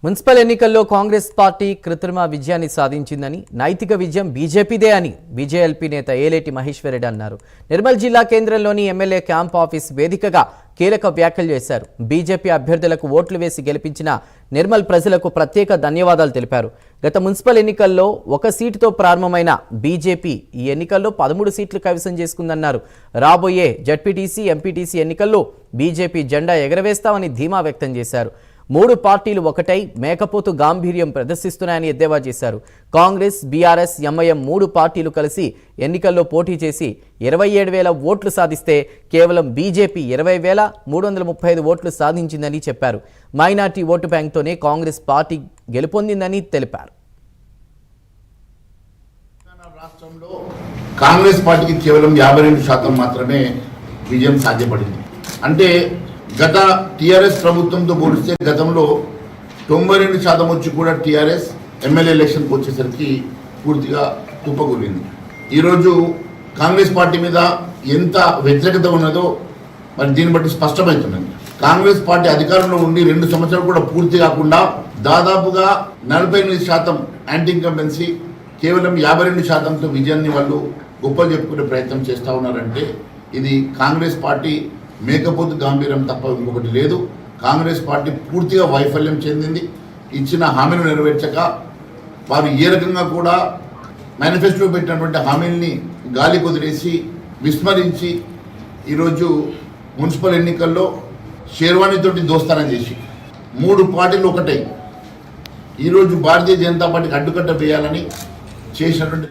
Municipal ఎన్నికల్లో Congress party కృత్రిమ విజయాన్ని సాధించిందని, నైతిక విజయం బీజేపీదే అని బీజేఎల్పీ నేత ఏలేటి మహేశ్వర్ రెడ్డి అన్నారు. నిర్మల్ జిల్లా కేంద్రంలోని ఎమ్మెల్యే క్యాంప్ ఆఫీస్ వేదికగా కీలక వ్యాఖ్యలు చేశారు. బీజేపీ అభ్యర్థులకు ఓట్లు వేసి గెలిపించిన నిర్మల్ ప్రజలకు ప్రత్యేక ధన్యవాదాలు తెలిపారు. గత మున్సిపల్ ఎన్నికల్లో ఒక సీటుతో ప్రారంభమైన బీజేపీ ఈ ఎన్నికల్లో 13 సీట్లు కైవసం చేసుకుందన్నారు. రాబోయే జడ్పీటీసీ, ఎంపీటీసీ ఎన్నికల్లో బీజేపీ జెండా ఎగరవేస్తామని ధీమా వ్యక్తం చేశారు. 3 పార్టీలు ఒకటై మేకపోతు గాంభీర్యం ప్రదర్శిస్తున్నాయని ఎద్దేవా చేశారు. కాంగ్రెస్, బీఆర్ఎస్, ఎంఐఎం 3 పార్టీలు కలిసి ఎన్నికల్లో పోటీ చేసి 27,000 ఓట్లు సాధిస్తే కేవలం బీజేపీ 20,335 ఓట్లు సాధించిందని చెప్పారు. మైనార్టీ ఓటు బ్యాంక్తోనే కాంగ్రెస్ పార్టీ గెలుపొందిందని తెలిపారు. రాష్ట్రంలో కాంగ్రెస్ పార్టీకి కేవలం 52% మాత్రమే విజయం సాధ్యపడింది. అంటే గత టీఆర్ఎస్ ప్రభుత్వంతో పోలిస్తే గతంలో 92% వచ్చి కూడా టీఆర్ఎస్ ఎమ్మెల్యే ఎలక్షన్కి వచ్చేసరికి పూర్తిగా కుప్పకూలింది. ఈరోజు కాంగ్రెస్ పార్టీ మీద ఎంత వ్యతిరేకత ఉన్నదో మరి దీన్ని బట్టి స్పష్టమవుతున్నది. కాంగ్రెస్ పార్టీ అధికారంలో ఉండి 2 సంవత్సరాలు కూడా పూర్తి కాకుండా దాదాపుగా 48% యాంటీ ఇన్కంబెన్సీ, కేవలం 52%తో విజయాన్ని వాళ్ళు గొప్పలు చెప్పుకునే ప్రయత్నం చేస్తూ ఉన్నారంటే ఇది కాంగ్రెస్ పార్టీ మేకపోతు గాంభీర్యం తప్ప ఇంకొకటి లేదు. కాంగ్రెస్ పార్టీ పూర్తిగా వైఫల్యం చెందింది. ఇచ్చిన హామీలు నెరవేర్చక వారు ఏ రకంగా కూడా మేనిఫెస్టోలో పెట్టినటువంటి హామీల్ని గాలి కుదిరేసి విస్మరించి ఈరోజు మున్సిపల్ ఎన్నికల్లో షేర్వాణితోటి దోస్తానం చేసి 3 పార్టీలు ఒకటై ఈరోజు భారతీయ జనతా పార్టీకి అడ్డుకట్ట వేయాలని చేసినటువంటి